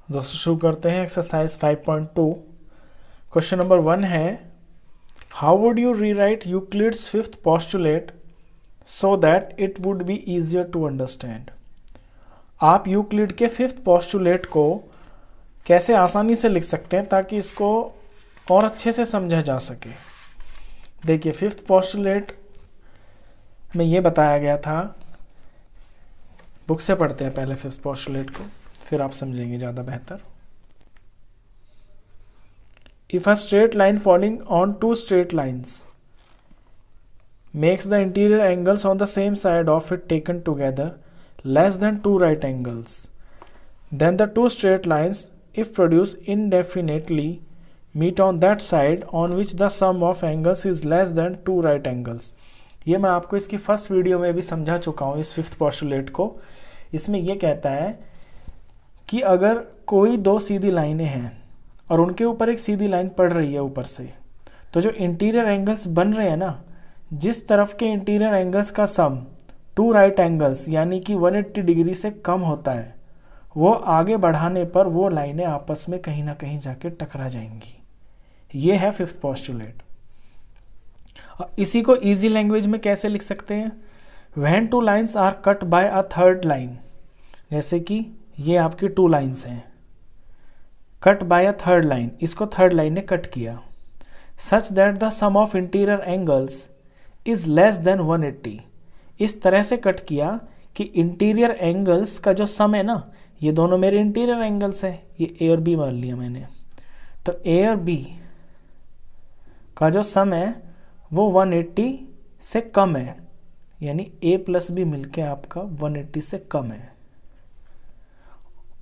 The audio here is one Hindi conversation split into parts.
दोस्तों शुरू करते हैं एक्सरसाइज 5.2। क्वेश्चन नंबर 1 है, how would you rewrite Euclid's fifth postulate so that it would be easier to understand. आप यूक्लिड के फिफ्थ पोस्टुलेट को कैसे आसानी से लिख सकते हैं ताकि इसको और अच्छे से समझा जा सके। देखिए, फिफ्थ पोस्टुलेट में ये बताया गया था, बुक से पढ़ते हैं पहले फिफ्थ पोस्टुलेट को, फिर आप समझेंगे ज़्यादा बेहतर। If a straight line falling on two straight lines makes the interior angles on the same side of it taken together less than two right angles, then the two straight lines, if produced indefinitely, meet on that side on which the sum of angles is less than two right angles. ये मैं आपको इसकी फर्स्ट वीडियो में भी समझा चुका हूँ इस फिफ्थ पोस्टुलेट को। इसमें यह कहता है कि अगर कोई दो सीधी लाइनें हैं और उनके ऊपर एक सीधी लाइन पड़ रही है ऊपर से, तो जो इंटीरियर एंगल्स बन रहे हैं ना, जिस तरफ के इंटीरियर एंगल्स का सम टू राइट एंगल्स यानी कि 180 डिग्री से कम होता है, वो आगे बढ़ाने पर वो लाइनें आपस में कहीं ना कहीं जाके टकरा जाएंगी। ये है फिफ्थ पोस्टुलेट। इसी को इजी लैंग्वेज में कैसे लिख सकते हैं? When two lines are cut by a third line, जैसे कि ये आपकी टू लाइन्स हैं, cut by a third line, इसको थर्ड लाइन ने कट किया, such that the sum of interior angles is less than 180, इस तरह से कट किया कि इंटीरियर एंगल्स का जो सम है ना, ये दोनों मेरे इंटीरियर एंगल्स है, ये ए और बी मान लिया मैंने, तो ए और बी का जो सम है वो 180 से कम है, यानी ए प्लस बी मिलके आपका 180 से कम है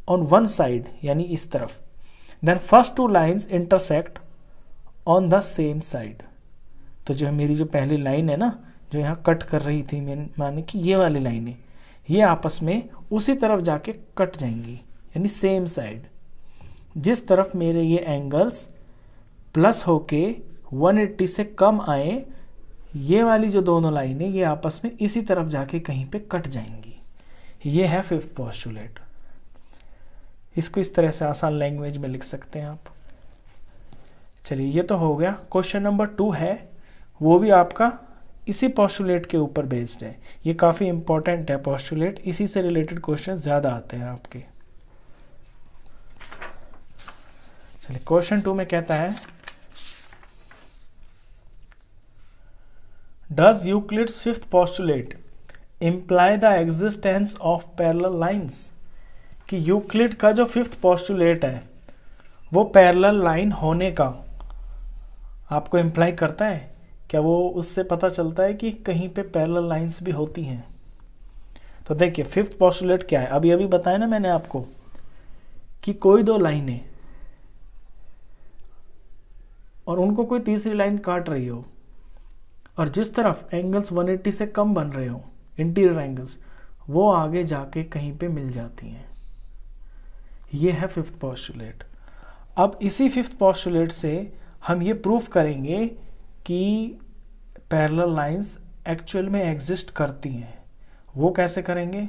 ऑन वन साइड, यानी इस तरफ। Then first two lines intersect on the same side. तो जो मेरी जो पहली लाइन है ना, जो यहाँ कट कर रही थी, मैंने माने कि ये वाली लाइन है, ये आपस में उसी तरफ जाके कट जाएंगी, यानी सेम साइड। जिस तरफ मेरे ये एंगल्स प्लस होके 180 से कम आए, ये वाली जो दोनों लाइनें ये आपस में इसी तरफ जाके कहीं पे कट जाएंगी। ये है फिफ्थ पोस्टुलेट। इसको इस तरह से आसान लैंग्वेज में लिख सकते हैं आप। चलिए, ये तो हो गया। क्वेश्चन नंबर 2 है, वो भी आपका इसी पोस्टुलेट के ऊपर बेस्ड है। ये काफ़ी इंपॉर्टेंट है पोस्टुलेट, इसी से रिलेटेड क्वेश्चन ज़्यादा आते हैं आपके। चलिए, क्वेश्चन 2 में कहता है, does Euclid's fifth postulate imply the existence of parallel lines, कि यूक्लिड का जो फिफ्थ पोस्टुलेट है वो पैरेलल लाइन होने का आपको इम्प्लाई करता है क्या? वो उससे पता चलता है कि कहीं पे पैरेलल लाइंस भी होती हैं। तो देखिए, फिफ्थ पोस्टुलेट क्या है, अभी बताया ना मैंने आपको कि कोई दो लाइनें और उनको कोई तीसरी लाइन काट रही हो, और जिस तरफ एंगल्स 180 से कम बन रहे हो इंटीरियर एंगल्स, वो आगे जाके कहीं पे मिल जाती हैं। ये है फिफ्थ पोस्टुलेट। अब इसी फिफ्थ पोस्टुलेट से हम ये प्रूफ करेंगे कि पैरेलल लाइंस एक्चुअल में एग्जिस्ट करती हैं। वो कैसे करेंगे?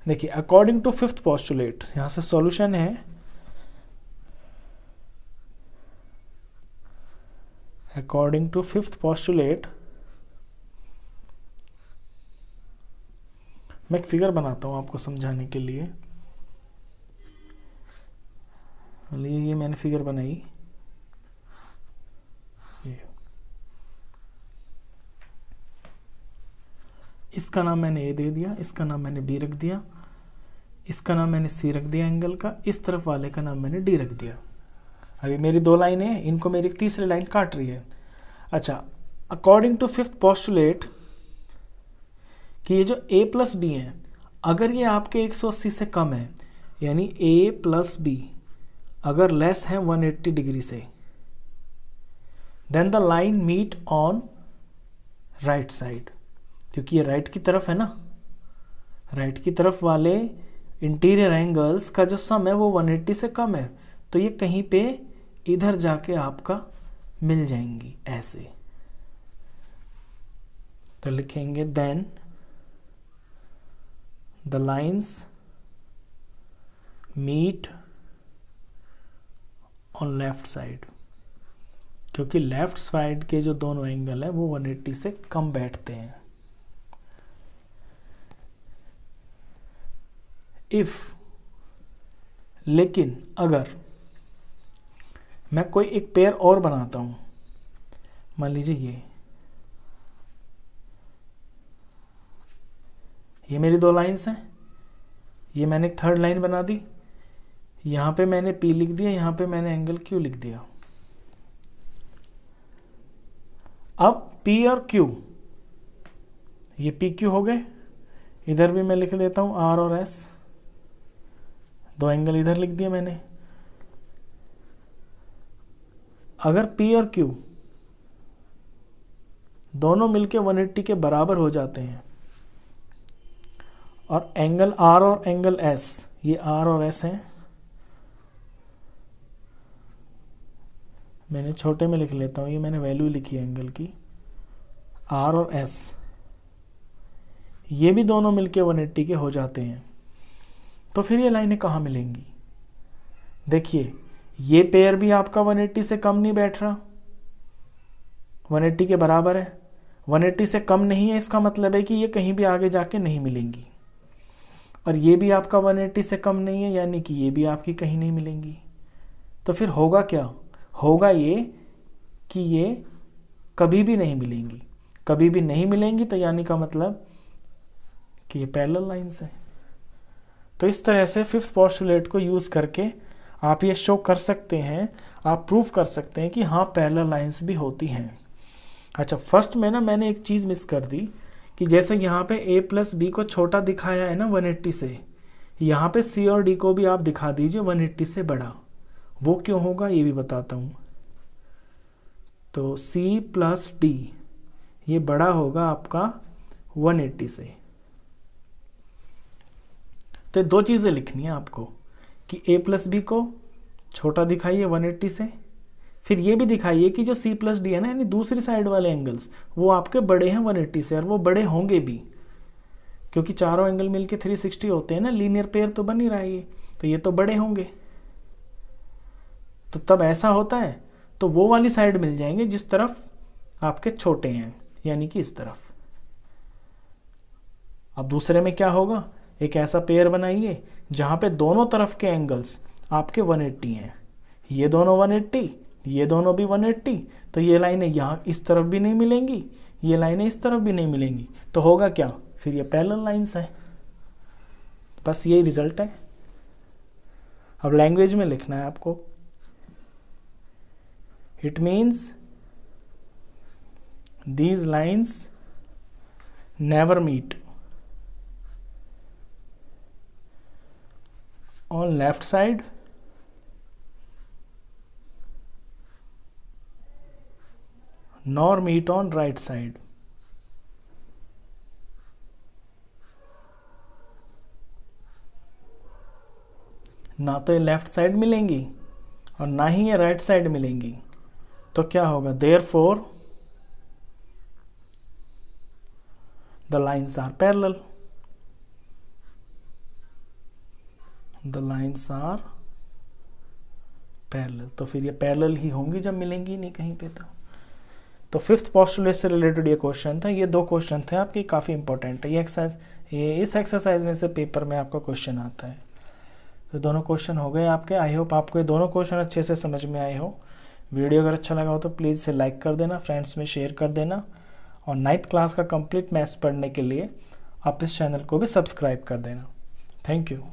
देखिए, अकॉर्डिंग टू फिफ्थ पोस्टुलेट, यहां से सॉल्यूशन है। अकॉर्डिंग टू फिफ्थ पोस्टुलेट, मैं एक फिगर बनाता हूं आपको समझाने के लिए। ये मैंने फिगर बनाई, ये इसका नाम मैंने ए दे दिया, इसका नाम मैंने बी रख दिया, इसका नाम मैंने सी रख दिया एंगल का, इस तरफ वाले का नाम मैंने डी रख दिया। अभी मेरी दो लाइनें हैं, इनको मेरी तीसरी लाइन काट रही है। अच्छा, अकॉर्डिंग टू फिफ्थ पोस्टुलेट कि ये जो ए प्लस बी है, अगर ये आपके 180 से कम है, यानी ए प्लस बी अगर लेस है 180 डिग्री से, then the line meet on right side, क्योंकि ये राइट की तरफ है ना, राइट की तरफ वाले इंटीरियर एंगल्स का जो सम है वो 180 से कम है, तो ये कहीं पे इधर जाके आपका मिल जाएंगी ऐसे। तो लिखेंगे then the lines meet on left side, क्योंकि लेफ्ट साइड के जो दोनों एंगल है वो 180 से कम बैठते हैं। इफ, लेकिन अगर मैं कोई एक पेयर और बनाता हूं, मान लीजिए ये मेरी दो लाइंस हैं, ये मैंने एक थर्ड लाइन बना दी, यहां पे मैंने P लिख दिया, यहां पे मैंने एंगल Q लिख दिया। अब P और Q, ये PQ हो गए, इधर भी मैं लिख देता हूं R और S, दो एंगल इधर लिख दिया मैंने। अगर P और Q दोनों मिलके 180 के बराबर हो जाते हैं और एंगल R और एंगल S, ये R और S हैं, मैंने छोटे में लिख लेता हूं, ये मैंने वैल्यू लिखी है एंगल की, R और S, ये भी दोनों मिलके 180 के हो जाते हैं, तो फिर ये लाइनें कहाँ मिलेंगी? देखिए ये पेयर भी आपका 180 से कम नहीं बैठ रहा, 180 के बराबर है, 180 से कम नहीं है, इसका मतलब है कि ये कहीं भी आगे जाके नहीं मिलेंगी। और ये भी आपका 180 से कम नहीं है, यानी कि ये भी आपकी कहीं नहीं मिलेंगी। तो फिर होगा क्या? होगा ये कि ये कभी भी नहीं मिलेंगी, कभी भी नहीं मिलेंगी, तो यानी का मतलब कि ये पैरेलल लाइंस है। तो इस तरह से फिफ्थ पोस्टुलेट को यूज करके आप ये शो कर सकते हैं, आप प्रूव कर सकते हैं कि हाँ पैरेलल लाइंस भी होती हैं। अच्छा, फर्स्ट में ना मैंने एक चीज मिस कर दी कि जैसे यहाँ पे A प्लस B को छोटा दिखाया है ना 180 से, यहाँ पे C और D को भी आप दिखा दीजिए 180 से बड़ा। वो क्यों होगा ये भी बताता हूँ। तो C प्लस D ये बड़ा होगा आपका 180 से। तो दो चीज़ें लिखनी है आपको कि A प्लस B को छोटा दिखाइए 180 से, फिर ये भी दिखाइए कि जो C प्लस D है ना, यानी दूसरी साइड वाले एंगल्स वो आपके बड़े हैं 180 से, और वो बड़े होंगे भी, क्योंकि चारों एंगल मिलके 360 होते हैं ना, लीनियर पेयर तो बन ही रहा है ये, तो ये तो बड़े होंगे। तो तब ऐसा होता है तो वो वाली साइड मिल जाएंगे जिस तरफ आपके छोटे हैं, यानी कि इस तरफ। अब दूसरे में क्या होगा, एक ऐसा पेयर बनाइए जहां पे दोनों तरफ के एंगल्स आपके 180 हैं, ये दोनों 180, ये दोनों भी 180, तो ये लाइनें यहाँ इस तरफ भी नहीं मिलेंगी, ये लाइनें इस तरफ भी नहीं मिलेंगी, तो होगा क्या, फिर ये पैरेलल लाइंस है। बस यही रिजल्ट है। अब लैंग्वेज में लिखना है आपको। It means these lines never meet on left side nor meet on right side. ना तो ये लेफ्ट साइड मिलेंगी और ना ही ये राइट साइड मिलेंगी, तो क्या होगा, therefore the lines are parallel. The lines are parallel. तो फिर ये पैरेलल ही होंगी जब मिलेंगी नहीं कहीं पे। तो फिफ्थ पोस्टुलेट से रिलेटेड ये क्वेश्चन था। ये दो क्वेश्चन थे आपके, काफ़ी इंपॉर्टेंट है। ये इस एक्सरसाइज में से पेपर में आपका क्वेश्चन आता है। तो दोनों क्वेश्चन हो गए आपके। आई होप आपको ये दोनों क्वेश्चन अच्छे से समझ में आए हो। वीडियो अगर अच्छा लगा हो तो प्लीज़ इसे लाइक कर देना, फ्रेंड्स में शेयर कर देना, और 9th क्लास का कंप्लीट मैथ्स पढ़ने के लिए आप इस चैनल को भी सब्सक्राइब कर देना। Thank you.